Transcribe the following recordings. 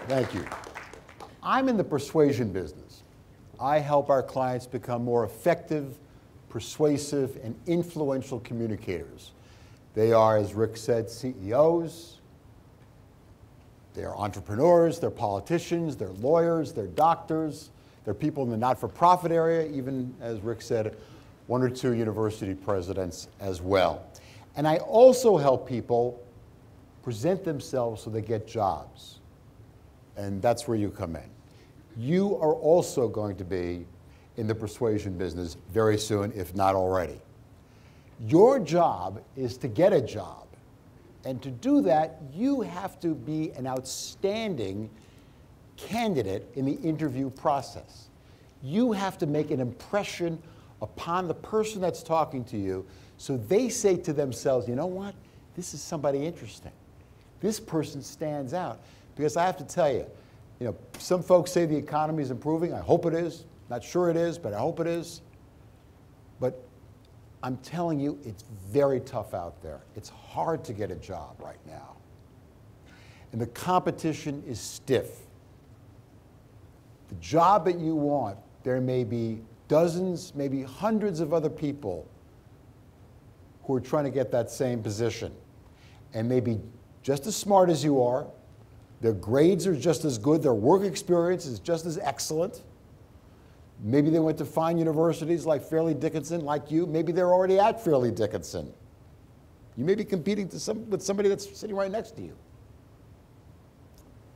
Thank you. I'm in the persuasion business. I help our clients become more effective, persuasive, and influential communicators. They are, as Rick said, CEOs, they're entrepreneurs, they're politicians, they're lawyers, they're doctors, they're people in the not-for-profit area, even, as Rick said, 1 or 2 university presidents as well. And I also help people present themselves so they get jobs. And that's where you come in. You are also going to be in the persuasion business very soon, if not already. Your job is to get a job. And to do that, you have to be an outstanding candidate in the interview process. You have to make an impression upon the person that's talking to you so they say to themselves, you know what? This is somebody interesting. This person stands out. Because I have to tell you, some folks say the economy is improving. I hope it is. Not sure it is, but I hope it is. But I'm telling you, it's very tough out there. It's hard to get a job right now. And the competition is stiff. The job that you want, there may be dozens, maybe hundreds of other people who are trying to get that same position. And maybe just as smart as you are, their grades are just as good, their work experience is just as excellent. Maybe they went to fine universities like Fairleigh Dickinson, like you. Maybe they're already at Fairleigh Dickinson. You may be competing with somebody that's sitting right next to you.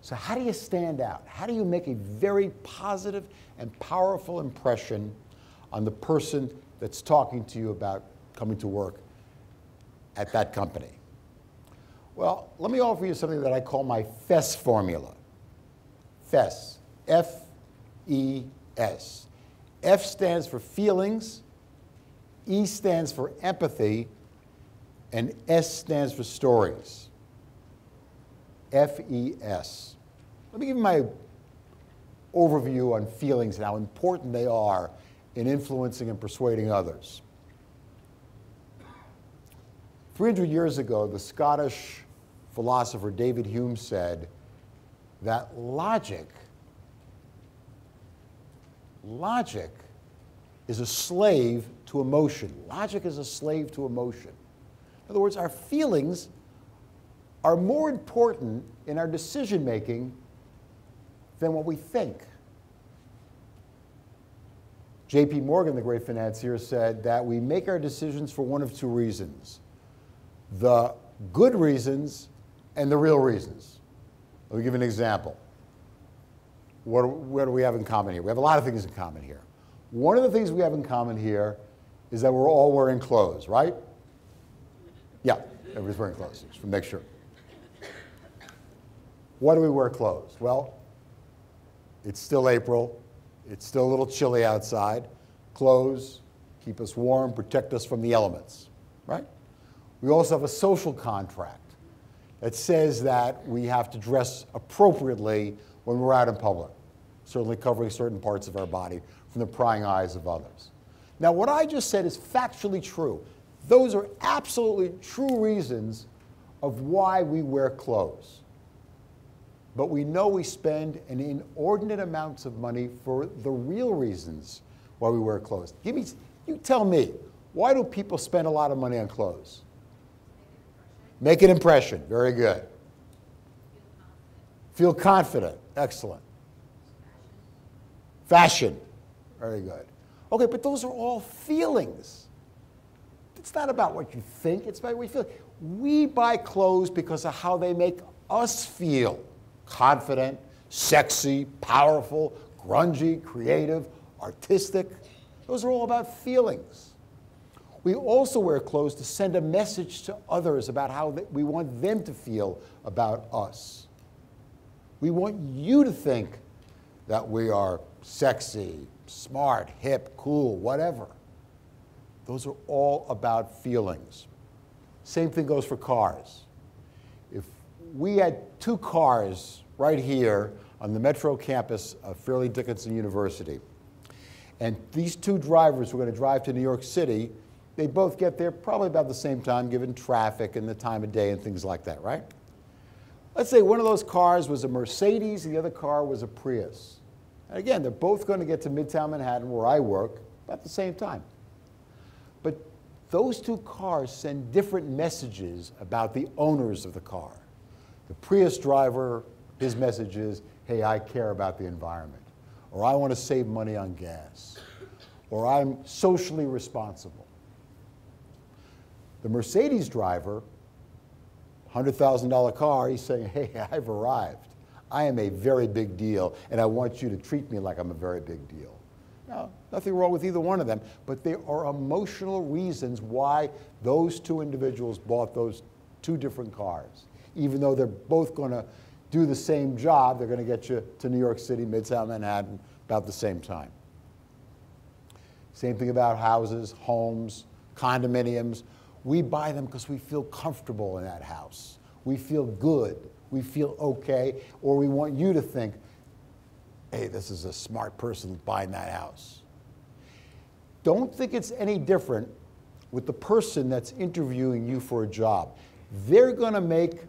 So how do you stand out? How do you make a very positive and powerful impression on the person that's talking to you about coming to work at that company? Well, let me offer you something that I call my FES formula. FES, F-E-S. F stands for feelings, E stands for empathy, and S stands for stories. F-E-S. Let me give you my overview on feelings and how important they are in influencing and persuading others. 300 years ago, the Scottish philosopher David Hume said that logic is a slave to emotion. Logic is a slave to emotion. In other words, our feelings are more important in our decision making than what we think. J.P. Morgan, the great financier, said that we make our decisions for one of 2 reasons: the good reasons and the real reasons. Let me give you an example. What do we have in common here? We have a lot of things in common here. One of the things we have in common here is that we're all wearing clothes, right? Yeah, everybody's wearing clothes, just to make sure. Why do we wear clothes? Well, it's still April. It's still a little chilly outside. Clothes keep us warm, protect us from the elements, right? We also have a social contract that says that we have to dress appropriately when we're out in public, certainly covering certain parts of our body from the prying eyes of others. Now, what I just said is factually true. Those are absolutely true reasons of why we wear clothes. But we know we spend an inordinate amounts of money for the real reasons why we wear clothes. You tell me, why do people spend a lot of money on clothes? Make an impression. Very good. Feel confident. Excellent. Fashion. Very good. Okay, but those are all feelings. It's not about what you think, it's about what you feel. We buy clothes because of how they make us feel. Confident, sexy, powerful, grungy, creative, artistic. Those are all about feelings. We also wear clothes to send a message to others about how we want them to feel about us. We want you to think that we are sexy, smart, hip, cool, whatever. Those are all about feelings. Same thing goes for cars. If we had two cars right here on the Metro campus of Fairleigh Dickinson University, and these two drivers were going to drive to New York City, they both get there probably about the same time, given traffic and the time of day and things like that, right? Let's say one of those cars was a Mercedes and the other car was a Prius. And again, they're both going to get to Midtown Manhattan, where I work, at the same time. But those two cars send different messages about the owners of the car. The Prius driver, his message is, hey, I care about the environment, or I want to save money on gas, or I'm socially responsible. The Mercedes driver, $100,000 car, he's saying, hey, I've arrived. I am a very big deal, and I want you to treat me like I'm a very big deal. Now, nothing wrong with either one of them, but there are emotional reasons why those two individuals bought those two different cars. Even though they're both going to do the same job, they're going to get you to New York City, Midtown Manhattan, about the same time. Same thing about houses, homes, condominiums. We buy them because we feel comfortable in that house. We feel good. We feel okay, or we want you to think, hey, this is a smart person buying that house. Don't think it's any different with the person that's interviewing you for a job. They're going to make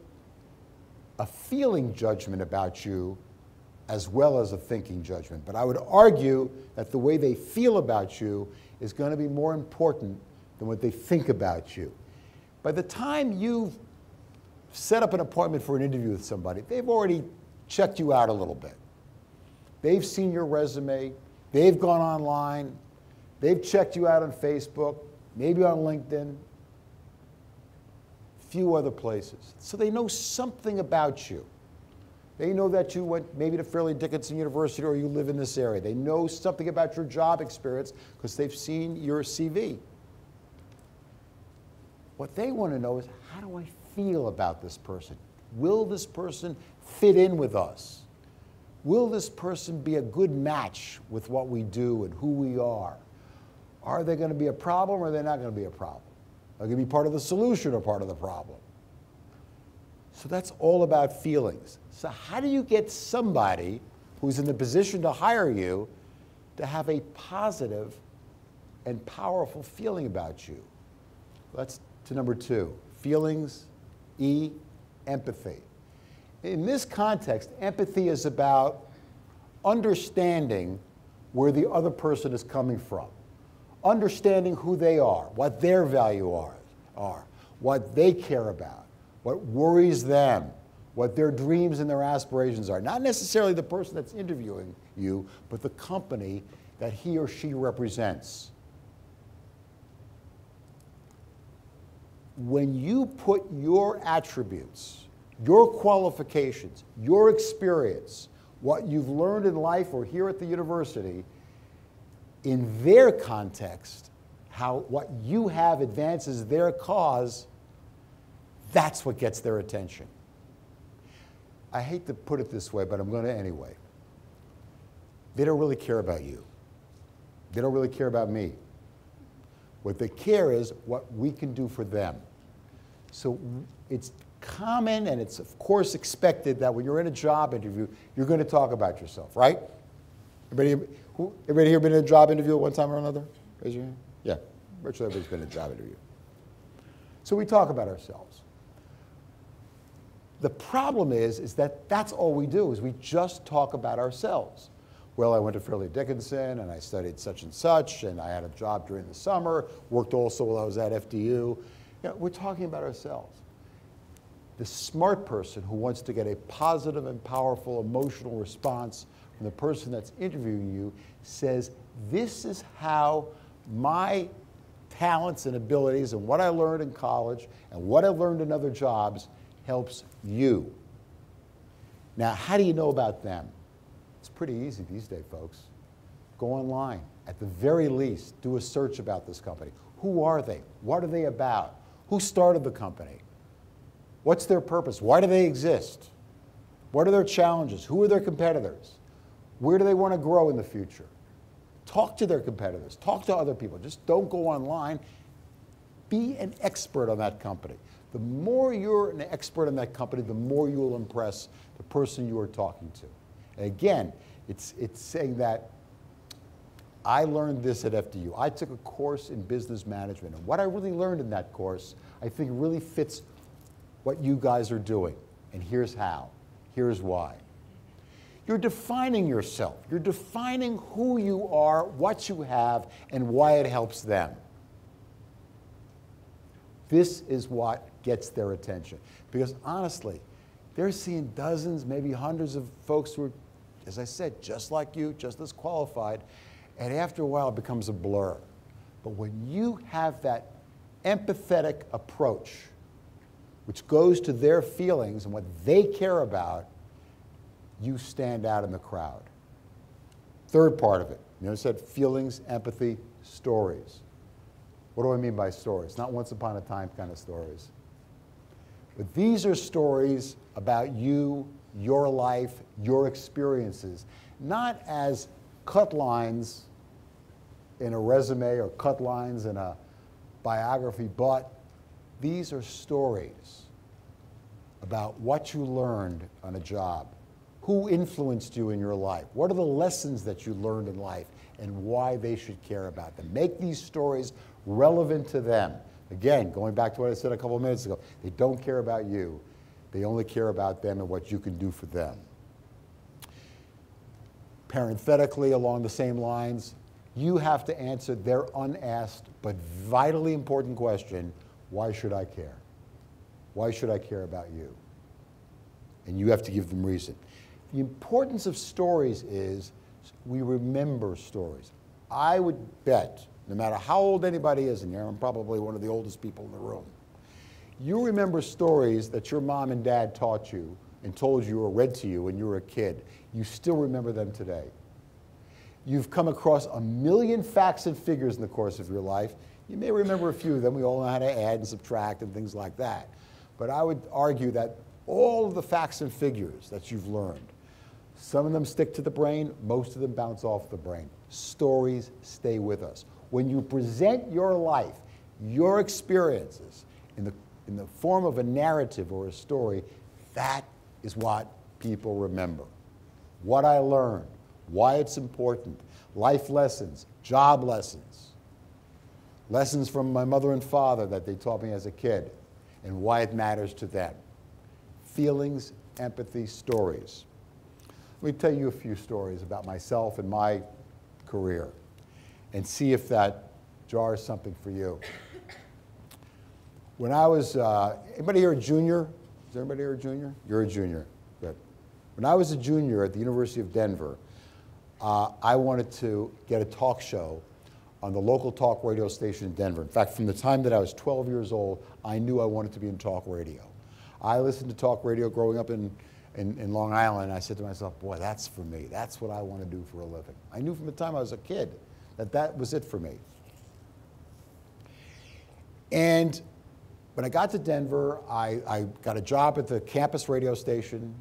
a feeling judgment about you as well as a thinking judgment. But I would argue that the way they feel about you is going to be more important than what they think about you. By the time you've set up an appointment for an interview with somebody, they've already checked you out a little bit. They've seen your resume, they've gone online, they've checked you out on Facebook, maybe on LinkedIn, a few other places. So they know something about you. They know that you went maybe to Fairleigh Dickinson University or you live in this area. They know something about your job experience because they've seen your CV. What they want to know is, how do I feel about this person? Will this person fit in with us? Will this person be a good match with what we do and who we are? Are they going to be a problem or are they not going to be a problem? Are they going to be part of the solution or part of the problem? So that's all about feelings. So how do you get somebody who's in the position to hire you to have a positive and powerful feeling about you? That's to number two, feelings, E, empathy. In this context, empathy is about understanding where the other person is coming from, understanding who they are, what their value are, what they care about, what worries them, what their dreams and their aspirations are. Not necessarily the person that's interviewing you, but the company that he or she represents. When you put your attributes, your qualifications, your experience, what you've learned in life or here at the university, in their context, what you have advances their cause, that's what gets their attention. I hate to put it this way, but I'm going to anyway. They don't really care about you. They don't really care about me. What they care is what we can do for them. So it's common and it's of course expected that when you're in a job interview, you're going to talk about yourself, right? Everybody here been in a job interview at one time or another? Raise your hand. Yeah, virtually everybody's been in a job interview. So we talk about ourselves. The problem is that that's all we do, is we just talk about ourselves. Well, I went to Fairleigh Dickinson and I studied such and such and I had a job during the summer, worked also while I was at FDU. You know, we're talking about ourselves. The smart person who wants to get a positive and powerful emotional response from the person that's interviewing you says, this is how my talents and abilities and what I learned in college and what I learned in other jobs helps you. Now, how do you know about them? It's pretty easy these days, folks. Go online. At the very least, do a search about this company. Who are they? What are they about? Who started the company? What's their purpose? Why do they exist? What are their challenges? Who are their competitors? Where do they want to grow in the future? Talk to their competitors. Talk to other people. Just don't go online. Be an expert on that company. The more you're an expert on that company, the more you will impress the person you are talking to. And again, it's saying that I learned this at FDU. I took a course in business management, and what I really learned in that course, I think really fits what you guys are doing. And here's how. Here's why. You're defining yourself. You're defining who you are, what you have, and why it helps them. This is what gets their attention. Because honestly, they're seeing dozens, maybe hundreds of folks who are, as I said, just like you, just as qualified, and after a while it becomes a blur. But when you have that empathetic approach, which goes to their feelings and what they care about, you stand out in the crowd. Third part of it, you know, I said feelings, empathy, stories. What do I mean by stories? Not once upon a time kind of stories. But these are stories about you, your life, your experiences, not as cut lines in a resume or cut lines in a biography, but these are stories about what you learned on a job, who influenced you in your life, what are the lessons that you learned in life, and why they should care about them. Make these stories relevant to them. Again, going back to what I said a couple of minutes ago, they don't care about you. They only care about them and what you can do for them. Parenthetically, along the same lines, you have to answer their unasked but vitally important question, why should I care? Why should I care about you? And you have to give them reason. The importance of stories is we remember stories. I would bet, no matter how old anybody is in here, I'm probably one of the oldest people in the room, you remember stories that your mom and dad taught you and told you or read to you when you were a kid. You still remember them today. You've come across a million facts and figures in the course of your life. You may remember a few of them. We all know how to add and subtract and things like that. But I would argue that all of the facts and figures that you've learned, some of them stick to the brain, most of them bounce off the brain. Stories stay with us. When you present your life, your experiences in the form of a narrative or a story, that is what people remember. What I learned, why it's important, life lessons, job lessons, lessons from my mother and father that they taught me as a kid, and why it matters to them. Feelings, empathy, stories. Let me tell you a few stories about myself and my career and see if that jars something for you. When I was, anybody here a junior? Is everybody here a junior? You're a junior, good. When I was a junior at the University of Denver, I wanted to get a talk show on the local talk radio station in Denver. In fact, from the time that I was 12 years old, I knew I wanted to be in talk radio. I listened to talk radio growing up in Long Island, and I said to myself, boy, that's for me. That's what I want to do for a living. I knew from the time I was a kid that that was it for me. And when I got to Denver, I got a job at the campus radio station.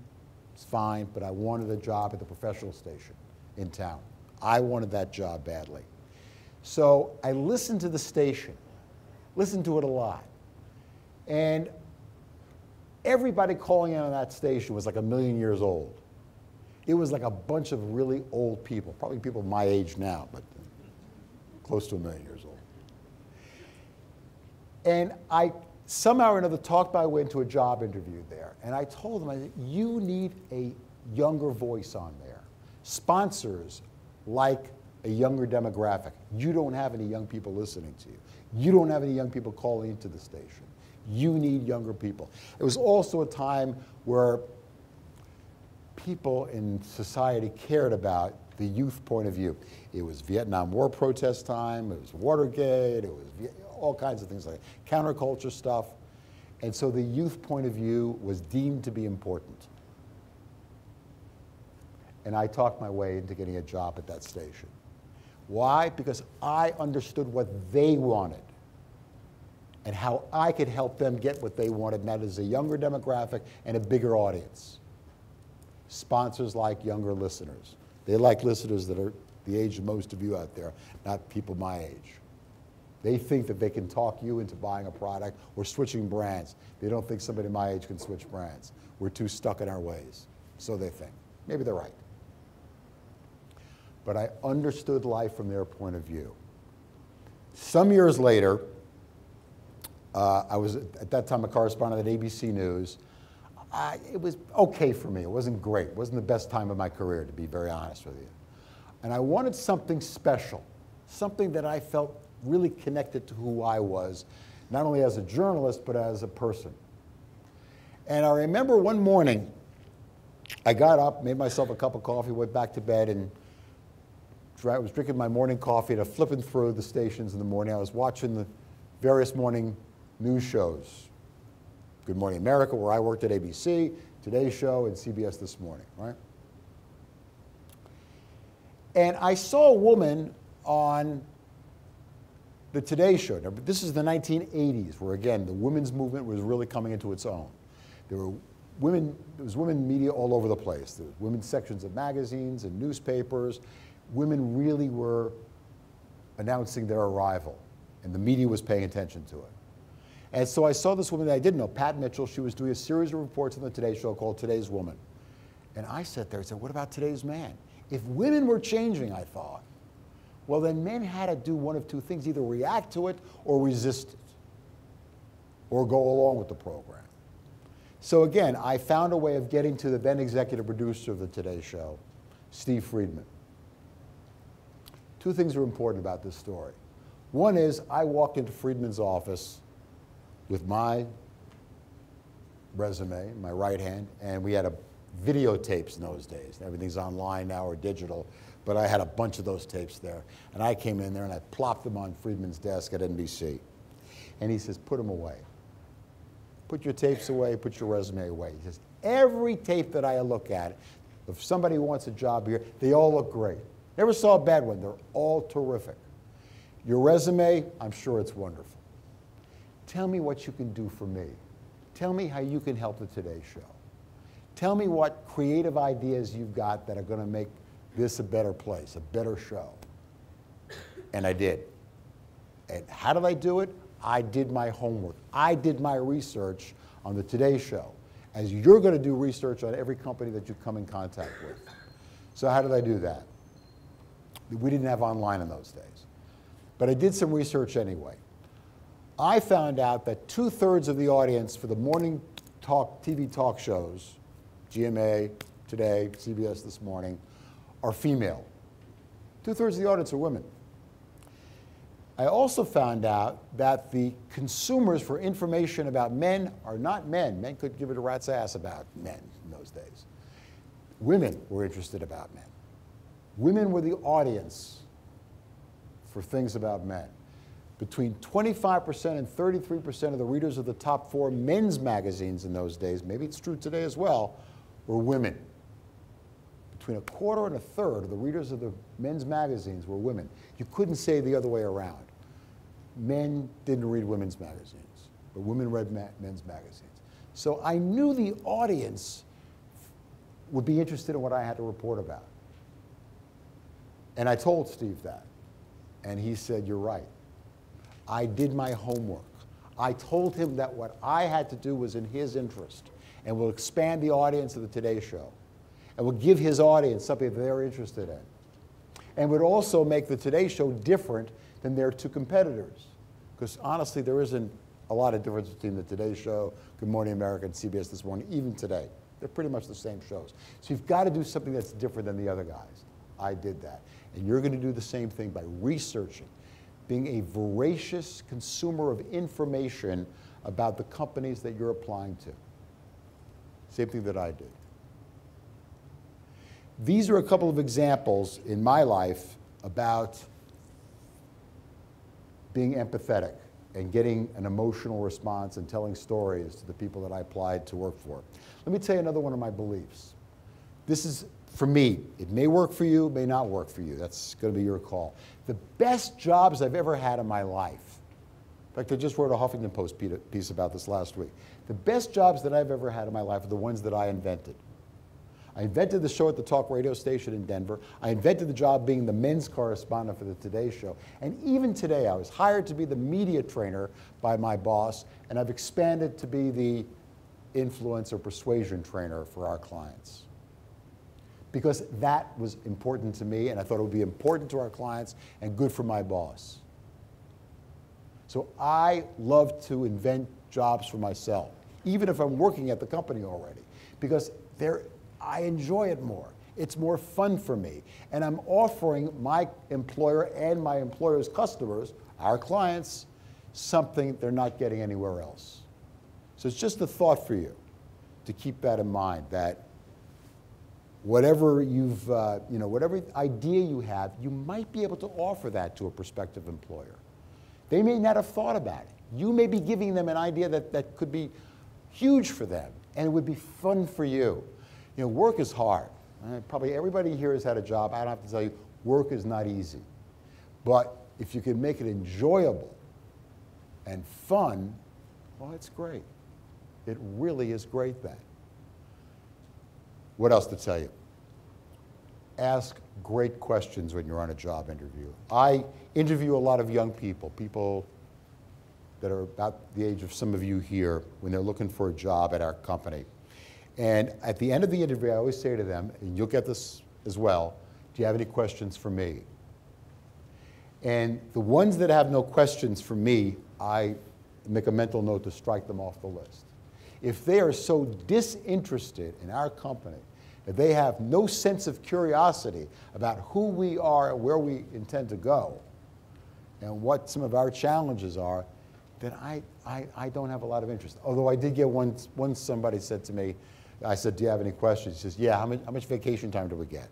It's fine, but I wanted a job at the professional station in town. I wanted that job badly. So I listened to the station, listened to it a lot. And everybody calling in on that station was like a million years old. It was like a bunch of really old people, probably people my age now, but close to a million years old. And I somehow or another talked my way into a job interview there. And I told them, I said, you need a younger voice on there. Sponsors like a younger demographic. You don't have any young people listening to you. You don't have any young people calling into the station. You need younger people. It was also a time where people in society cared about the youth point of view. It was Vietnam War protest time, it was Watergate, it was all kinds of things like that, counterculture stuff. And so the youth point of view was deemed to be important. And I talked my way into getting a job at that station. Why? Because I understood what they wanted and how I could help them get what they wanted, and that is a younger demographic and a bigger audience. Sponsors like younger listeners. They like listeners that are the age of most of you out there, not people my age. They think that they can talk you into buying a product or switching brands. They don't think somebody my age can switch brands. We're too stuck in our ways. So they think. Maybe they're right. But I understood life from their point of view. Some years later, I was at that time a correspondent at ABC News. It was okay for me. It wasn't great. It wasn't the best time of my career, to be very honest with you. And I wanted something special, something that I felt really connected to who I was, not only as a journalist, but as a person. And I remember one morning, I got up, made myself a cup of coffee, went back to bed, and I was drinking my morning coffee and flipping through the stations in the morning. I was watching the various morning news shows. Good Morning America, where I worked at ABC, Today Show, and CBS This Morning, right? And I saw a woman on the Today Show. Now, this is the 1980s, where again, the women's movement was really coming into its own. There was women media all over the place. There was women's sections of magazines and newspapers. Women really were announcing their arrival, and the media was paying attention to it. And so I saw this woman that I didn't know, Pat Mitchell. She was doing a series of reports on the Today Show called Today's Woman. And I sat there and said, what about today's man? If women were changing, I thought, well, then men had to do one of two things, either react to it or resist it, or go along with the program. So again, I found a way of getting to the then executive producer of the Today Show, Steve Friedman. Two things are important about this story. One is I walked into Friedman's office with my resume in my right hand, and we had videotapes in those days. Everything's online now or digital, but I had a bunch of those tapes there. And I came in there and I plopped them on Friedman's desk at NBC. And he says, put them away. Put your tapes away, put your resume away. He says, every tape that I look at, if somebody wants a job here, they all look great. Never saw a bad one. They're all terrific. Your resume, I'm sure it's wonderful. Tell me what you can do for me. Tell me how you can help the Today Show. Tell me what creative ideas you've got that are going to make this a better place, a better show. And I did. And how did I do it? I did my homework. I did my research on the Today Show, as you're going to do research on every company that you come in contact with. So how did I do that? We didn't have online in those days. But I did some research anyway. I found out that 2/3 of the audience for the morning TV talk shows, GMA, Today, CBS This Morning, are female. 2/3 of the audience are women. I also found out that the consumers for information about men are not men. Men could give it a rat's ass about men in those days. Women were interested about men. Women were the audience for things about men. Between 25% and 33% of the readers of the top 4 men's magazines in those days, maybe it's true today as well, were women. Between 1/4 and 1/3 of the readers of the men's magazines were women. You couldn't say the other way around. Men didn't read women's magazines, but women read men's magazines. So I knew the audience would be interested in what I had to report about. And I told Steve that. And he said, you're right. I did my homework. I told him that what I had to do was in his interest and will expand the audience of the Today Show and will give his audience something that they're interested in and would also make the Today Show different than their 2 competitors. Because honestly, there isn't a lot of difference between the Today Show, Good Morning America, and CBS This Morning, even today. They're pretty much the same shows. So you've got to do something that's different than the other guys. I did that. And you're going to do the same thing by researching, being a voracious consumer of information about the companies that you're applying to. Same thing that I did. These are a couple of examples in my life about being empathetic and getting an emotional response and telling stories to the people that I applied to work for. Let me tell you another one of my beliefs. This is, for me, it may work for you, it may not work for you. That's going to be your call. The best jobs I've ever had in my life, in fact, I just wrote a Huffington Post piece about this last week. The best jobs that I've ever had in my life are the ones that I invented. I invented the show at the talk radio station in Denver. I invented the job being the men's correspondent for the Today Show. And even today, I was hired to be the media trainer by my boss, and I've expanded to be the influence or persuasion trainer for our clients. Because that was important to me, and I thought it would be important to our clients and good for my boss. So I love to invent jobs for myself, even if I'm working at the company already, because I enjoy it more. It's more fun for me. And I'm offering my employer and my employer's customers, our clients, something they're not getting anywhere else. So it's just a thought for you to keep that in mind, that whatever whatever idea you have, you might be able to offer that to a prospective employer. They may not have thought about it. You may be giving them an idea that could be huge for them, and it would be fun for you. You know, work is hard. Probably everybody here has had a job. I don't have to tell you, work is not easy. But if you can make it enjoyable and fun, well, it's great. It really is great then. What else to tell you? Ask great questions when you're on a job interview. I interview a lot of young people, people that are about the age of some of you here, when they're looking for a job at our company. And at the end of the interview, I always say to them, and you'll get this as well, do you have any questions for me? And the ones that have no questions for me, I make a mental note to strike them off the list. If they are so disinterested in our company that they have no sense of curiosity about who we are and where we intend to go and what some of our challenges are, then I don't have a lot of interest. Although I did get once somebody said to me, I said, do you have any questions? He says, yeah, how much vacation time do we get?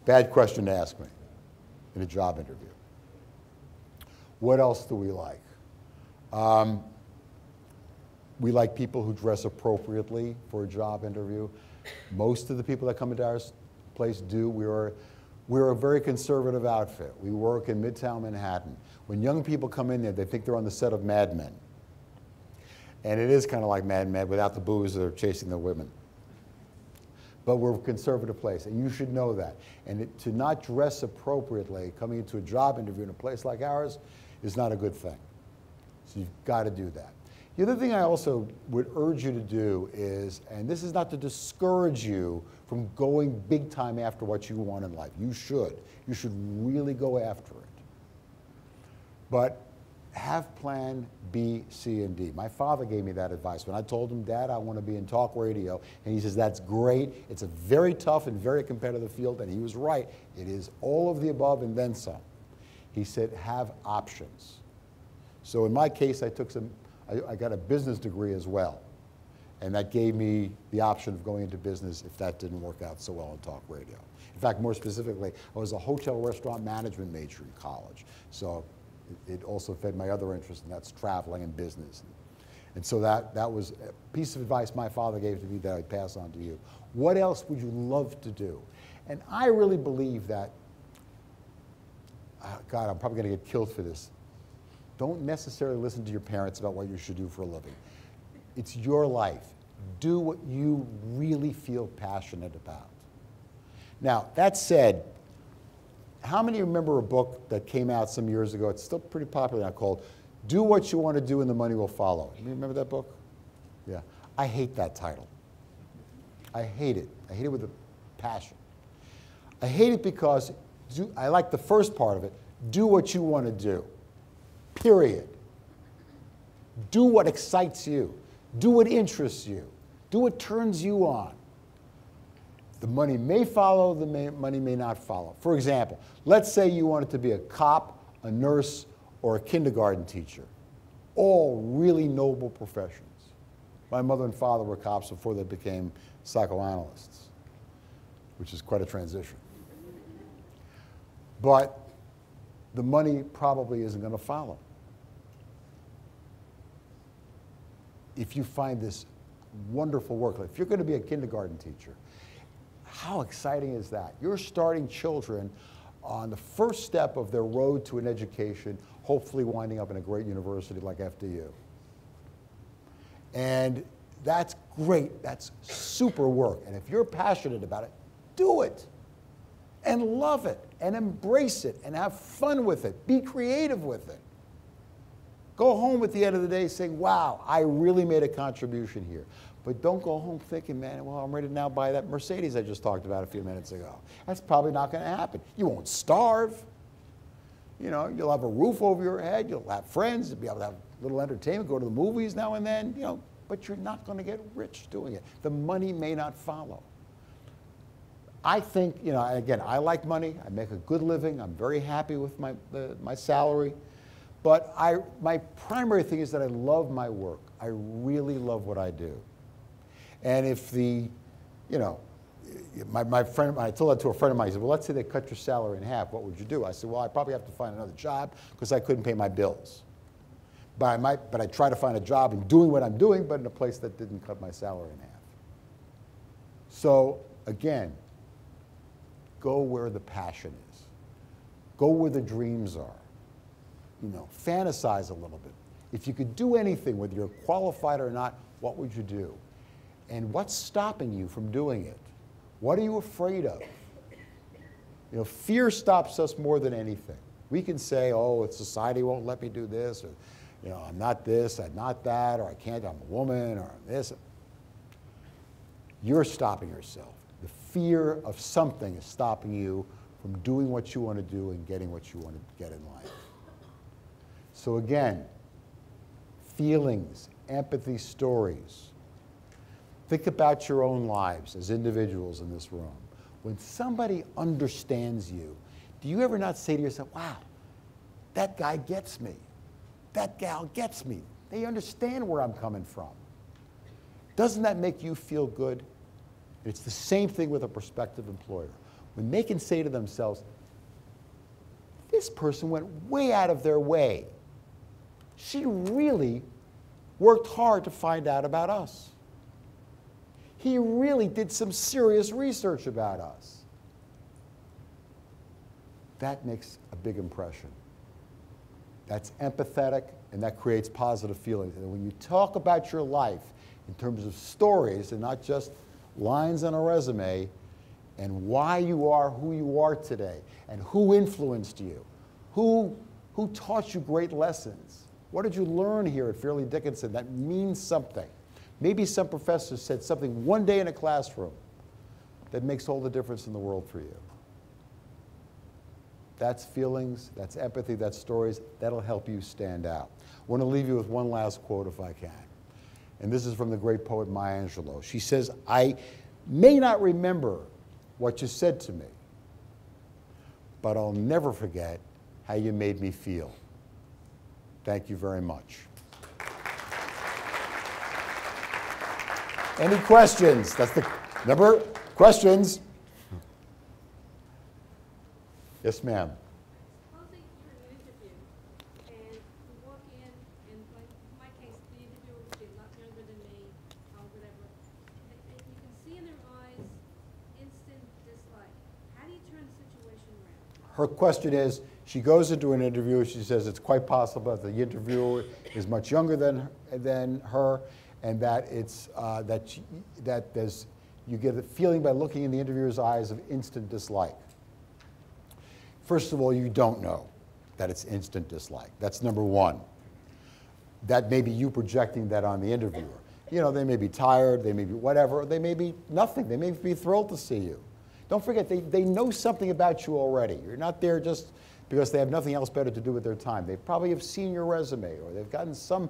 Bad question to ask me in a job interview. What else do we like? We like people who dress appropriately for a job interview. Most of the people that come into our place do. We're a very conservative outfit. We work in Midtown Manhattan. When young people come in there, they think they're on the set of Mad Men. And it is kind of like Mad Men without the booze or chasing the women. But we're a conservative place, and you should know that. And to not dress appropriately coming into a job interview in a place like ours is not a good thing. So you've got to do that. The other thing I also would urge you to do is, and this is not to discourage you from going big time after what you want in life. You should. You should really go after it. But have plan B, C, and D. My father gave me that advice. When I told him, Dad, I want to be in talk radio, and he says, that's great. It's a very tough and very competitive field, and he was right. It is all of the above and then some. He said, have options. So in my case, I got a business degree as well, and that gave me the option of going into business if that didn't work out so well on talk radio. In fact, more specifically, I was a hotel restaurant management major in college, so it also fed my other interest, and that's traveling and business. And so that was a piece of advice my father gave to me that I'd pass on to you. What else would you love to do? And I really believe that, God, I'm probably going to get killed for this. Don't necessarily listen to your parents about what you should do for a living. It's your life. Do what you really feel passionate about. Now, that said, how many remember a book that came out some years ago? It's still pretty popular now, called Do What You Want to Do and the Money Will Follow. You remember that book? Yeah. I hate that title. I hate it. I hate it with a passion. I hate it because I like the first part of it. Do what you want to do. Period. Do what excites you. Do what interests you. Do what turns you on. The money may follow, the money may not follow. For example, let's say you wanted to be a cop, a nurse, or a kindergarten teacher. All really noble professions. My mother and father were cops before they became psychoanalysts, which is quite a transition. But the money probably isn't going to follow. If you find this wonderful work, if you're going to be a kindergarten teacher, how exciting is that? You're starting children on the first step of their road to an education, hopefully winding up in a great university like FDU. And That's great. That's super work. And if you're passionate about it, do it. And love it. And embrace it. And have fun with it. Be creative with it. Go home at the end of the day saying, wow, I really made a contribution here. But don't go home thinking, man, well, I'm ready to now buy that Mercedes I just talked about a few minutes ago. That's probably not going to happen. You won't starve. You know, you'll have a roof over your head. You'll have friends. You'll be able to have a little entertainment, go to the movies now and then, you know, but you're not going to get rich doing it. The money may not follow. I think, you know, again, I like money. I make a good living. I'm very happy with my salary. But my primary thing is that I love my work. I really love what I do. And if you know, my friend, I told that to a friend of mine, he said, well, let's say they cut your salary in half, what would you do? I said, well, I probably have to find another job because I couldn't pay my bills. But I try to find a job in doing what I'm doing, but in a place that didn't cut my salary in half. So again, go where the passion is. Go where the dreams are. You know, fantasize a little bit. If you could do anything, whether you're qualified or not, what would you do? And what's stopping you from doing it? What are you afraid of? You know, fear stops us more than anything. We can say, oh, society won't let me do this, or, you know, I'm not this, I'm not that, or I can't, I'm a woman, or I'm this. You're stopping yourself. The fear of something is stopping you from doing what you want to do and getting what you want to get in life. So again, feelings, empathy, stories. Think about your own lives as individuals in this room. When somebody understands you, do you ever not say to yourself, wow, that guy gets me. That gal gets me. They understand where I'm coming from. Doesn't that make you feel good? It's the same thing with a prospective employer. When they can say to themselves, this person went way out of their way. She really worked hard to find out about us. He really did some serious research about us. That makes a big impression. That's empathetic, and that creates positive feelings. And when you talk about your life in terms of stories and not just lines on a resume, and why you are who you are today, and who influenced you, who taught you great lessons, what did you learn here at Fairleigh Dickinson that means something? Maybe some professor said something one day in a classroom that makes all the difference in the world for you. That's feelings, that's empathy, that's stories. That'll help you stand out. I want to leave you with one last quote if I can. And this is from the great poet Maya Angelou. She says, I may not remember what you said to me, but I'll never forget how you made me feel. Thank you very much. Any questions? That's the number. Questions? Yes, ma'am. Supposing you're in an interview and you walk in, and like in my case, the interviewer would be a lot younger than me, or whatever. And you can see in their eyes instant dislike. How do you turn the situation around? Her question is, she goes into an interview, she says it's quite possible that the interviewer is much younger than her, and that it's you get a feeling by looking in the interviewer's eyes of instant dislike. First of all, you don't know that it's instant dislike. That's number one. That may be you projecting that on the interviewer. You know, they may be tired, they may be whatever, they may be nothing. They may be thrilled to see you. Don't forget, they know something about you already. You're not there just because they have nothing else better to do with their time. They probably have seen your resume, or they've gotten some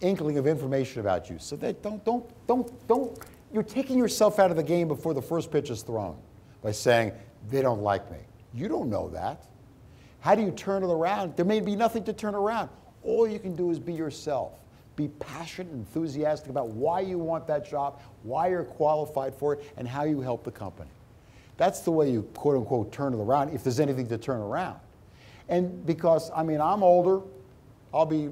inkling of information about you. So they don't, you're taking yourself out of the game before the first pitch is thrown by saying, they don't like me. You don't know that. How do you turn it around? There may be nothing to turn around. All you can do is be yourself. Be passionate, enthusiastic about why you want that job, why you're qualified for it, and how you help the company. That's the way you, quote unquote, turn it around, if there's anything to turn around. And because, I mean, I'm older. I'll be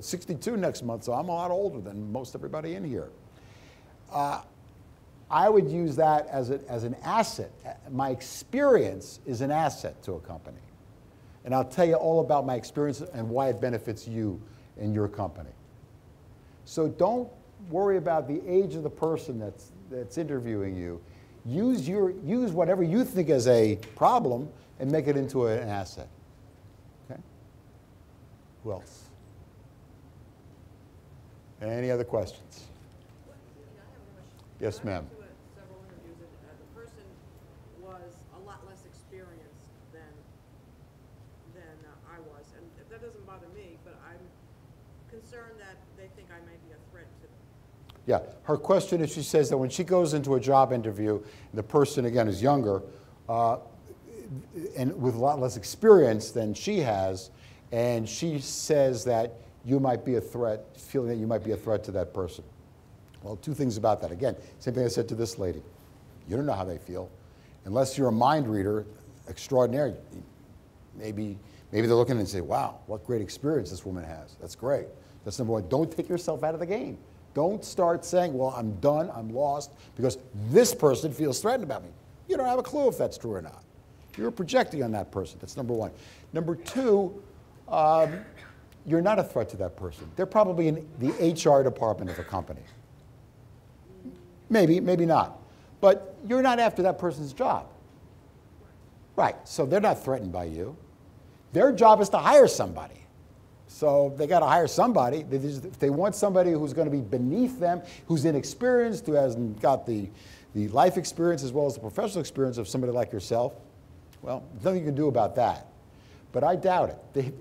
62 next month, so I'm a lot older than most everybody in here. I would use that as an asset. My experience is an asset to a company. And I'll tell you all about my experience and why it benefits you and your company. So don't worry about the age of the person that's interviewing you. Use whatever you think is a problem and make it into an asset. Okay? Who else? Any other questions? Yes, ma'am. Several interviews, the person was a lot less experienced than I was, and that doesn't bother me, but I'm concerned that they think I may be a threat to them. Yeah, her question is, she says that when she goes into a job interview, the person, again, is younger and with a lot less experience than she has, and she says that you might be a threat, feeling that you might be a threat to that person. Well, two things about that. Again, same thing I said to this lady. You don't know how they feel. Unless you're a mind reader, extraordinary. Maybe they're looking and say, wow, what great experience this woman has. That's great. That's number one. Don't take yourself out of the game. Don't start saying, well, I'm done, I'm lost, because this person feels threatened about me. You don't have a clue if that's true or not. You're projecting on that person. That's number one. Number two, you're not a threat to that person. They're probably in the HR department of a company. Maybe, maybe not. But you're not after that person's job. Right, so they're not threatened by you. Their job is to hire somebody. So they got to hire somebody. If they want somebody who's going to be beneath them, who's inexperienced, who hasn't got the life experience as well as the professional experience of somebody like yourself, well, there's nothing you can do about that. But I doubt it.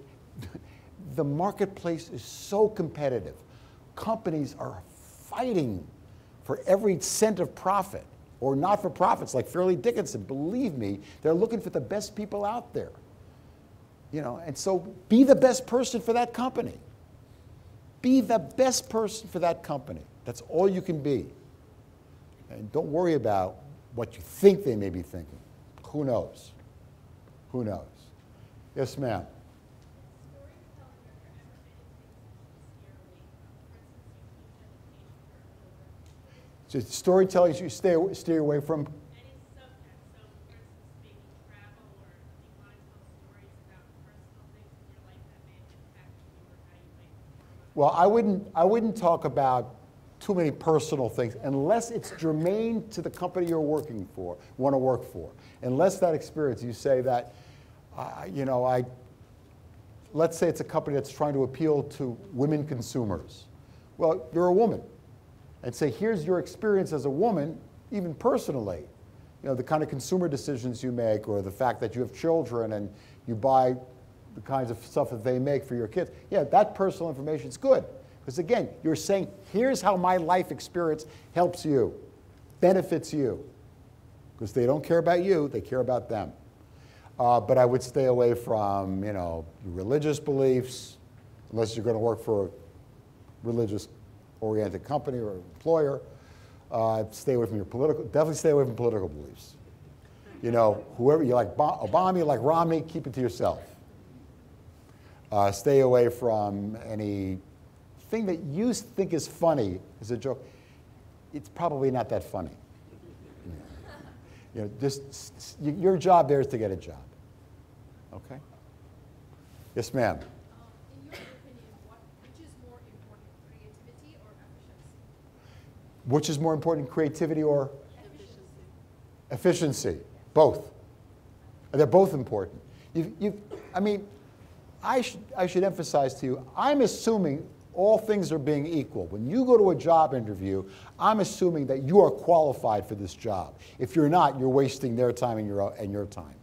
The marketplace is so competitive. Companies are fighting for every cent of profit, or not-for-profits like Fairleigh Dickinson. Believe me, they're looking for the best people out there. You know, and so be the best person for that company. Be the best person for that company. That's all you can be. And don't worry about what you think they may be thinking. Who knows? Who knows? Yes, ma'am. So storytelling, you stay away from. Any subject, so for instance, maybe travel, or you want to tell stories about personal things in your life that may have impacted you, or how you might. Well, I wouldn't talk about too many personal things unless it's germane to the company you're working for, want to work for. Unless that experience, you say that, you know, let's say it's a company that's trying to appeal to women consumers. Well, you're a woman. And say, here's your experience as a woman, even personally. You know, the kind of consumer decisions you make, or the fact that you have children and you buy the kinds of stuff that they make for your kids. Yeah, that personal information is good. Because again, you're saying, here's how my life experience helps you, benefits you. Because they don't care about you, they care about them. But I would stay away from, you know, religious beliefs, unless you're going to work for a religious-oriented company or employer. Stay away from your definitely stay away from political beliefs. You know, whoever, you like Obama, you like Romney, keep it to yourself. Stay away from anything that you think is funny as a joke. It's probably not that funny. You know, just your job there is to get a job. Okay? Yes, ma'am. In your opinion, which is more important, creativity or efficiency? Which is more important, creativity or efficiency? Both. They're both important. I mean, I should emphasize to you, I'm assuming all things are being equal. When you go to a job interview, I'm assuming that you are qualified for this job. If you're not, you're wasting their time and your time.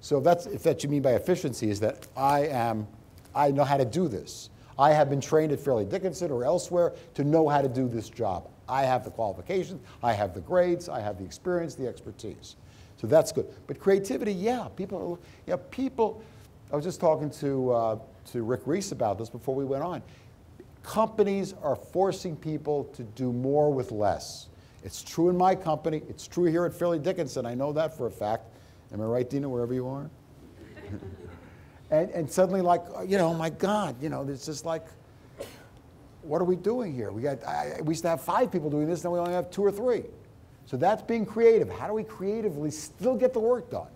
So if that you mean by efficiency, is that I know how to do this. I have been trained at Fairleigh Dickinson or elsewhere to know how to do this job. I have the qualifications, I have the grades, I have the experience, the expertise. So that's good. But creativity, yeah, people. I was just talking to Rick Reese about this before we went on. Companies are forcing people to do more with less. It's true in my company. It's true here at Fairleigh Dickinson. I know that for a fact. Am I right, Dina, wherever you are? and suddenly, like, you know, my God, you know, it's just like, what are we doing here? We used to have 5 people doing this, now we only have 2 or 3. So that's being creative. How do we creatively still get the work done?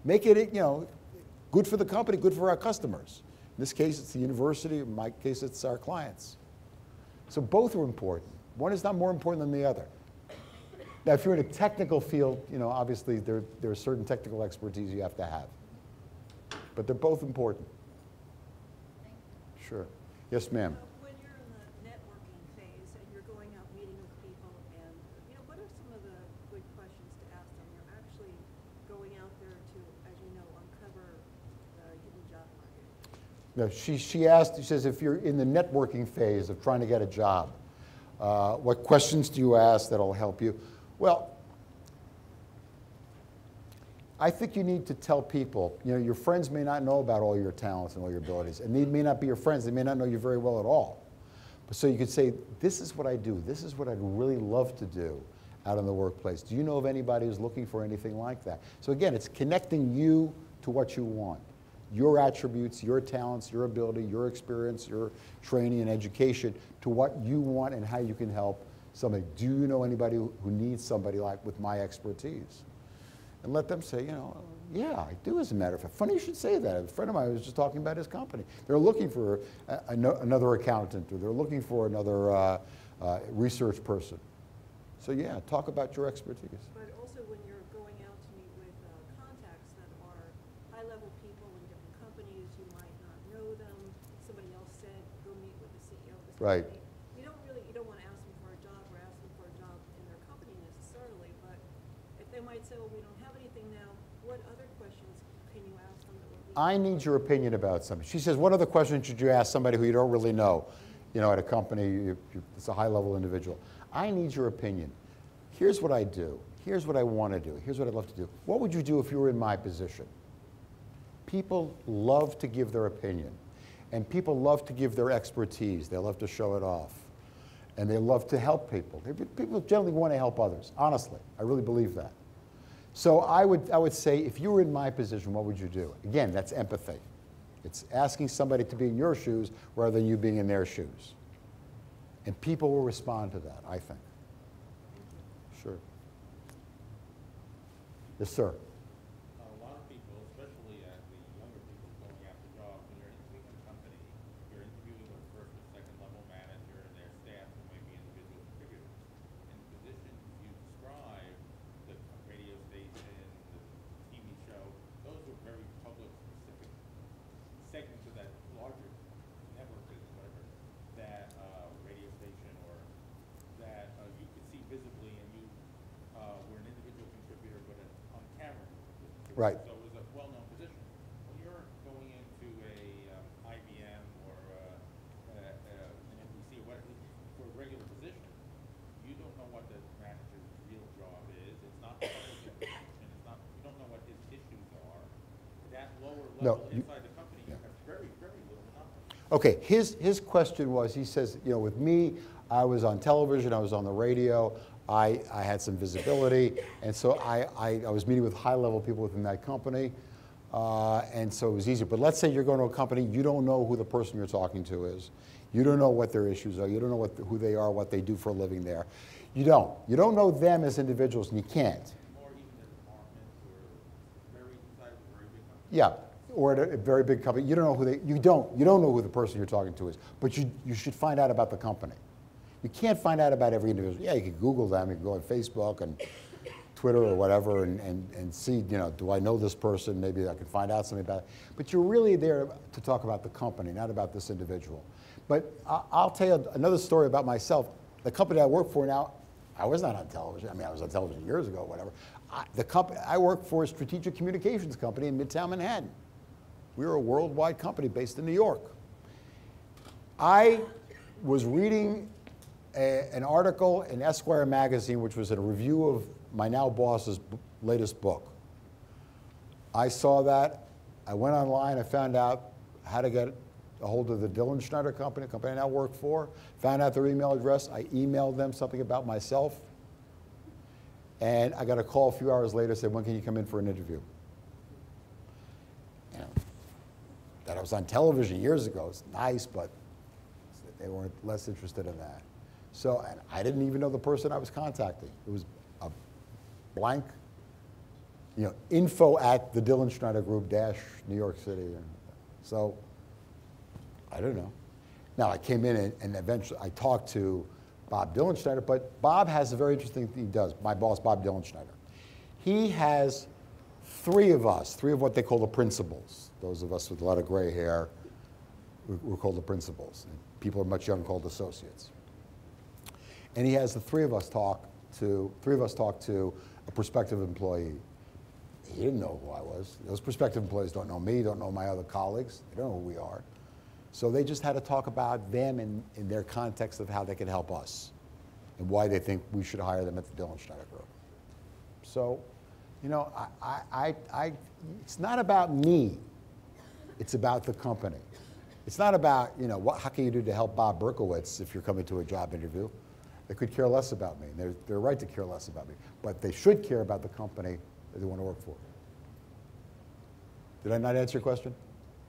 Make it, you know, good for the company, good for our customers. In this case, it's the university. In my case, it's our clients. So both are important. One is not more important than the other. Now, if you're in a technical field, you know, obviously there are certain technical expertise you have to have. But they're both important. Sure. Yes, ma'am. When you're in the networking phase and you're going out meeting with people, and what are some of the good questions to ask them? You're actually going out there to, as you know, uncover the hidden job market. No, she asked, she says, if you're in the networking phase of trying to get a job, what questions do you ask that'll help you? Well, I think you need to tell people, your friends may not know about all your talents and all your abilities, and they may not be your friends. They may not know you very well at all. But so you could say, this is what I do. This is what I'd really love to do out in the workplace. Do you know of anybody who's looking for anything like that? So again, it's connecting you to what you want. Your attributes, your talents, your ability, your experience, your training and education to what you want and how you can help somebody. Do you know anybody who needs somebody like with my expertise? And let them say, yeah, I do, as a matter of fact. Funny you should say that. A friend of mine was just talking about his company. They're looking for another accountant, or they're looking for another research person. So yeah, talk about your expertise. But also when you're going out to meet with contacts that are high-level people in different companies, you might not know them. Somebody else said, go meet with the CEO of this Right. company. You don't want to ask them for a job or ask them for a job in their company necessarily, but if they might say, well, we don't have anything now, what other questions can you ask them that would be? I need your opinion about something. She says, what other questions should you ask somebody who you don't really know? At a company, it's a high-level individual. I need your opinion. Here's what I do. Here's what I want to do. Here's what I'd love to do. What would you do if you were in my position? People love to give their opinion. And people love to give their expertise. They love to show it off. And they love to help people. People generally want to help others, honestly. I really believe that. So I would say, if you were in my position, what would you do? Again, that's empathy. It's asking somebody to be in your shoes rather than you being in their shoes. And people will respond to that, I think. Sure. Yes, sir. A lot of people, especially the younger people going after jobs, when you're interviewing a company, you're interviewing a first or second level manager and their staff who may be individual contributors. In the positions you describe, the radio station, the TV show, those are very public specific segments of that larger network business, whatever, that radio station or that you could see visibly, and you were an individual contributor but an on-camera contributor. Right. So it was a well-known position. When you're going into a IBM or an NBC for a regular position, you don't know what the manager's real job is. It's not public information. It's not. You don't know what his issues are. That lower level inside the company, you have very, very little knowledge. Okay, his question was, he says, with me, I was on television, I was on the radio, I had some visibility, and so I was meeting with high-level people within that company, and so it was easier. But let's say you're going to a company, you don't know who the person you're talking to is. You don't know what their issues are. You don't know who they are, what they do for a living there. You don't. You don't know them as individuals, and you can't. Or even the departments or very inside of a very big company. Yeah, or at a very big company. You don't know who you don't know who the person you're talking to is, but you should find out about the company. You can't find out about every individual. Yeah, you can Google them, you can go on Facebook and Twitter or whatever and see, do I know this person? Maybe I can find out something about it. But you're really there to talk about the company, not about this individual. But I'll tell you another story about myself. The company I work for now, I was not on television. I mean, I was on television years ago, whatever. The company I work for is a strategic communications company in Midtown Manhattan. We were a worldwide company based in New York. I was reading an article in Esquire magazine, which was a review of my now boss's latest book. I saw that. I went online. I found out how to get a hold of the Dillon Schneider company, a company I now work for. Found out their email address. I emailed them something about myself. And I got a call a few hours later, said, when can you come in for an interview? That I was on television years ago. It's nice, but they weren't less interested in that. So and I didn't even know the person I was contacting. It was a blank, info at the Dillon Schneider Group - New York City. So I don't know. Now, I came in and eventually I talked to Bob Dillenschneider, but Bob has a very interesting thing he does, my boss, Bob Dillenschneider. He has three of what they call the principals. Those of us with a lot of gray hair, we're called the principals. And people are much younger called associates. And he has the three of us talk to a prospective employee. He didn't know who I was. Those prospective employees don't know me, don't know my other colleagues. They don't know who we are. So they just had to talk about them in their context of how they can help us and why they think we should hire them at the Dillenschneider Group. So, you know, it's not about me. It's about the company. It's not about, you know, how can you do to help Bob Berkowitz if you're coming to a job interview? They could care less about me. They're right to care less about me. But they should care about the company that they want to work for. Did I not answer your question?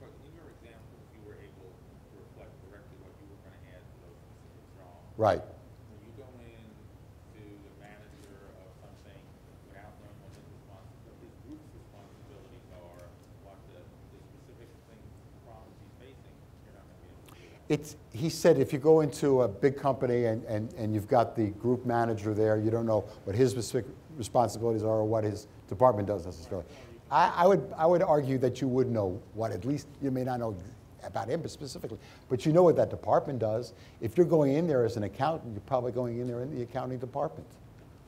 But in your examples, you were able to reflect directly what you were going to add to those specific jobs. Right. When you go in to the manager of something without knowing what his group's responsibilities are, what the specific things, problems he's facing, you're not going to be able to do that. He said if you go into a big company and you've got the group manager there, you don't know what his specific responsibilities are or what his department does necessarily. I would argue that you would know what, at least you may not know about him specifically, but you know what that department does. If you're going in there as an accountant, you're probably going in there in the accounting department.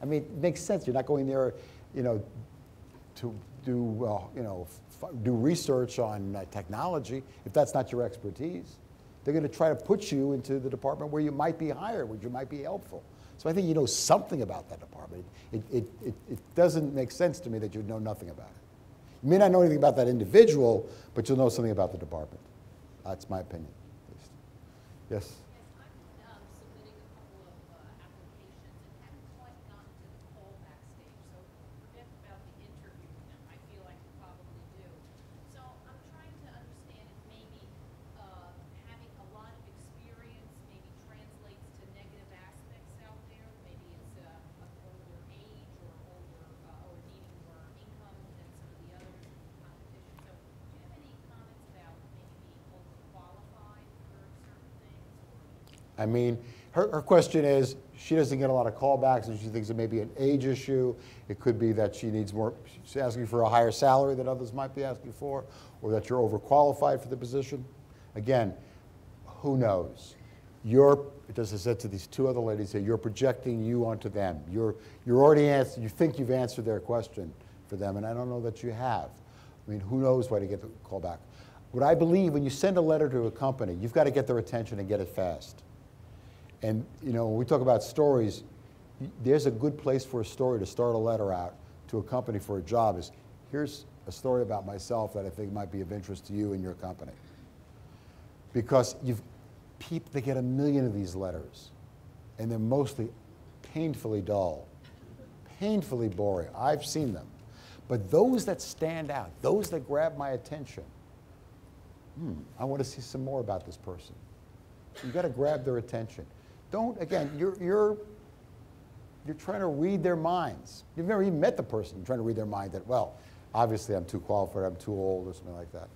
I mean, it makes sense. You're not going there, you know, to do, do research on technology if that's not your expertise. They're going to try to put you into the department where you might be hired, where you might be helpful. So I think you know something about that department. It doesn't make sense to me that you know nothing about it. You may not know anything about that individual, but you'll know something about the department. That's my opinion, at least. Yes? Yes, I've been submitting a couple of applications and haven't quite gotten to the callback stage. So forget about the interview with them. I feel like I probably do. So I'm trying to understand if maybe having a lot of experience maybe translates to negative aspects out there. Maybe it's an older age or or needing more income than some of the others in the competition. So do you have any comments about maybe being overqualified for certain things? I mean, her question is, she doesn't get a lot of callbacks and she thinks it may be an age issue. It could be that she needs more, she's asking for a higher salary that others might be asking for, or that you're overqualified for the position. Again, who knows? As I said to these two other ladies here, you're projecting you onto them. You're already answered, you think you've answered their question for them, and I don't know that you have. I mean, who knows why to get the call back. What I believe, when you send a letter to a company, you've got to get their attention and get it fast. And, you know, when we talk about stories, there's a good place for a story to start a letter out to a company for a job is, here's a story about myself that I think might be of interest to you and your company. Because they get 1 million of these letters, and they're mostly painfully dull, painfully boring. I've seen them. But those that stand out, those that grab my attention, I want to see some more about this person. You've got to grab their attention. Again, you're trying to read their minds. You've never even met the person. You're trying to read their mind that, well, obviously I'm too qualified, I'm too old, or something like that.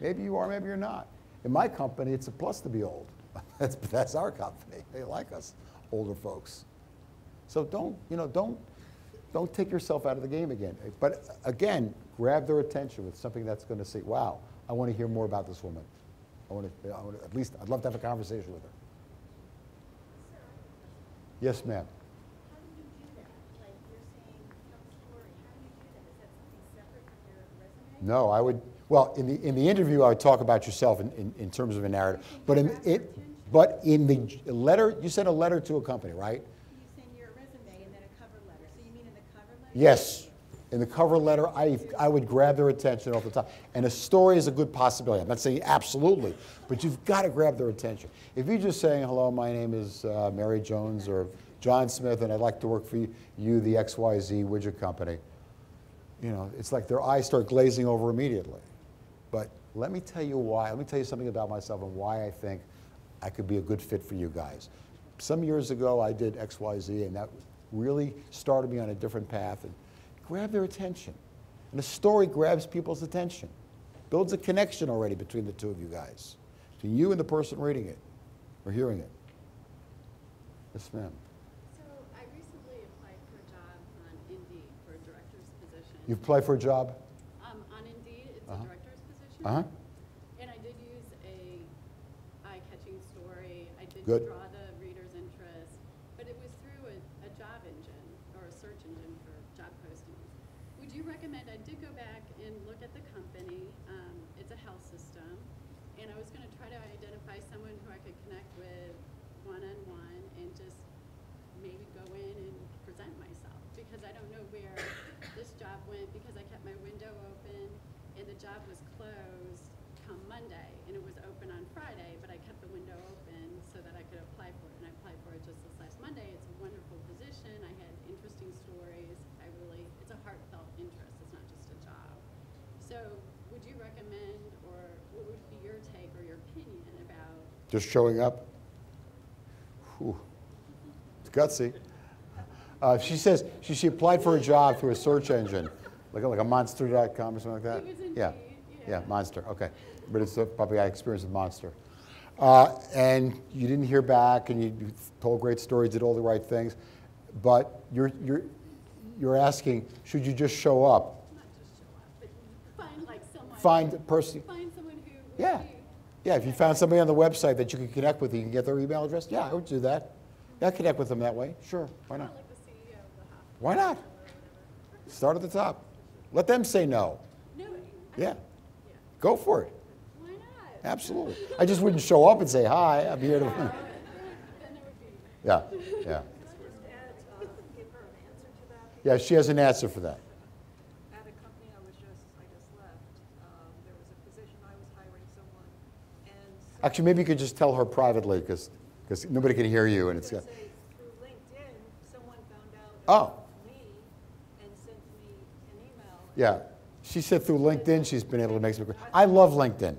Maybe you are, maybe you're not. In my company, it's a plus to be old. That's our company. They like us, older folks. So don't take yourself out of the game again. But again, grab their attention with something that's going to say, wow, I want to hear more about this woman. At least, I'd love to have a conversation with her. Yes, ma'am. How do you do that? Like you're saying, tell a story. How do you do that? Is that something separate from your resume? No, I would. Well, in the interview, I would talk about yourself in terms of a narrative. But in the letter, you sent a letter to a company, right? You send your resume and then a cover letter. So you mean in the cover letter? Yes. In the cover letter, I would grab their attention off the top. And a story is a good possibility. I'm not saying absolutely, but you've got to grab their attention. If you're just saying, hello, my name is Mary Jones or John Smith, and I'd like to work for you, the XYZ widget company, you know, it's like their eyes start glazing over immediately. But let me tell you why. Let me tell you something about myself and why I think I could be a good fit for you guys. Some years ago, I did XYZ, and that really started me on a different path. And grab their attention. And a story grabs people's attention. Builds a connection already between the two of you guys, between you and the person reading it. We're hearing it. Yes, ma'am. So I recently applied for a job on Indeed for a director's position. You've applied for a job? On Indeed, it's Uh-huh. a director's position. Uh-huh. And I did use a eye-catching story. I did Good. draw the reader's interest, but it was through a job engine or a search engine for job postings. Would you recommend, I did go back and look at the company. It's a health system. And I was going to try to identify someone who I could connect with one-on-one and just maybe go in and present myself, because I don't know where this job went, because I kept my window open and the job was closed come Monday and it was open on Friday, but I kept the window open so that I could apply for it, and I applied for it just this last Monday. It's a wonderful position. I had interesting stories. It's a heartfelt interest. It's not just a job. So would you recommend, or what would be your take or your opinion about? Just showing up? Whew. It's gutsy. She says she applied for a job through a search engine, like a monster.com or something like that? It was Indeed, Yeah, yeah. Monster, okay. But it's probably I experienced with Monster. And you didn't hear back, and you told great stories, did all the right things, but you're asking, should you just show up? Not just show up, but find like someone. Find a person. Find someone who would Yeah. be. Yeah, if you found somebody on the website that you could connect with, you can get their email address. Yeah, I would do that. Yeah, I'd connect with them that way. Sure, why not? Not like the CEO of the hospital. Why not? Start at the top. Let them say no. No, Yeah, go for it. why not? Absolutely. I just wouldn't show up and say hi. I'm here to. Then it would be. Yeah, yeah. Just add, give her an answer to that. Yeah, she has an answer for that. At a company I just left, there was a position, I was hiring someone, and. Actually, maybe you could just tell her privately because nobody can hear you and it's. Say through LinkedIn, someone found out Oh. about me and sent me an email. Yeah, she said through LinkedIn she's been able to make some. I love LinkedIn.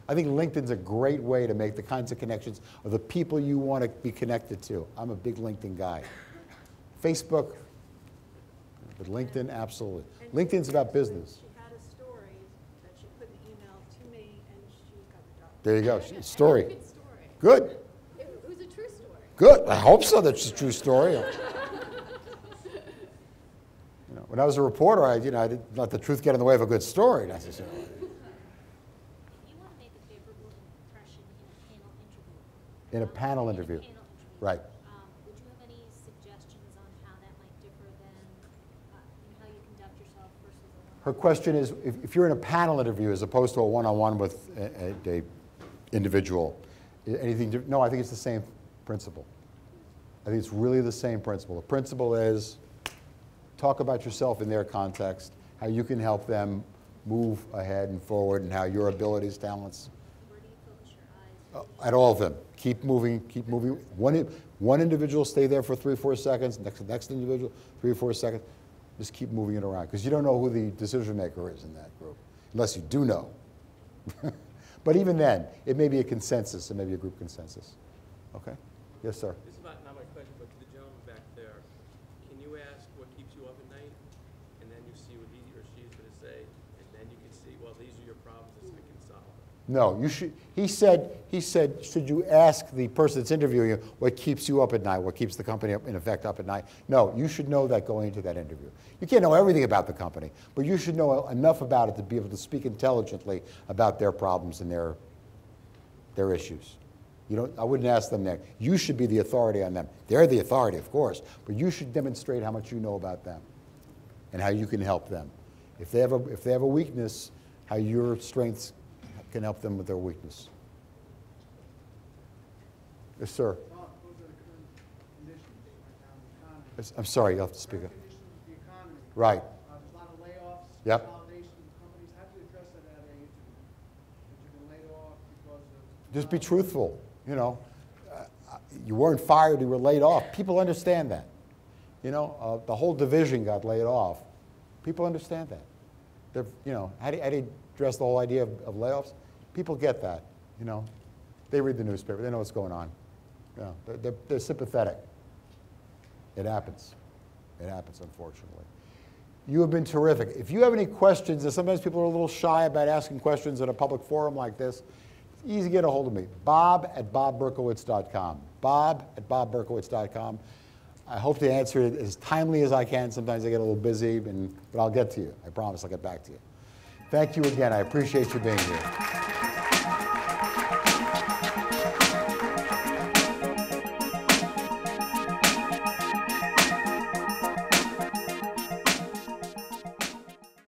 I think LinkedIn's a great way to make the kinds of connections of the people you want to be connected to. I'm a big LinkedIn guy. Facebook, but LinkedIn, absolutely. And LinkedIn's about business. She had a story that she put an email to me, and she got the job. There you go. Good Story. Good story. Good. It was a true story. Good. I hope so. That's a true story. When I was a reporter, I didn't let the truth get in the way of a good story necessarily. If you want to make a favorable impression In a panel interview. Right. Would you have any suggestions on how that might differ than how you conduct yourself versus a one? Her question is, if you're in a panel interview as opposed to a one-on-one with a individual, no, I think it's the same principle. I think it's really the same principle. The principle is talk about yourself in their context, how you can help them move ahead and forward, and how your abilities, talents, Where do you focus your eyes? at all of them. Keep moving, keep moving. One individual, stay there for 3 or 4 seconds. Next individual, 3 or 4 seconds. Just keep moving it around, because you don't know who the decision maker is in that group, unless you do know. But even then, it may be a consensus, it may be a group consensus. Okay? Yes, sir. This is not my question, but to the gentleman back there, can you ask what keeps you up at night? And then you see what he or she is going to say, and then you can see, well, these are your problems, this I can solve. No, you should. He said, should you ask the person that's interviewing you what keeps you up at night, what keeps the company up, in effect up at night? No, you should know that going into that interview. You can't know everything about the company, but you should know enough about it to be able to speak intelligently about their problems and their issues. I wouldn't ask them that. You should be the authority on them. They're the authority, of course, but you should demonstrate how much you know about them and how you can help them. If they have a weakness, how your strengths can help them with their weakness. Yes, sir. Those are the current conditions right now in the economy. Yes, I'm sorry, you have to speak up. Current conditions of the economy. Right. There's a lot of layoffs, Yep. consolidation of companies. How do you address that at an interview? That you've been laid off because of... Just be truthful. You weren't fired, you were laid off. People understand that. The whole division got laid off. People understand that. How do you address the whole idea of layoffs? People get that. They read the newspaper. They know what's going on. They're sympathetic. It happens. It happens, unfortunately. You have been terrific. If you have any questions, and sometimes people are a little shy about asking questions at a public forum like this, Easy to get a hold of me. bob@bobberkowitz.com. bob@bobberkowitz.com. I hope to answer it as timely as I can. Sometimes I get a little busy, but I'll get to you. I promise I'll get back to you. Thank you again. I appreciate you being here.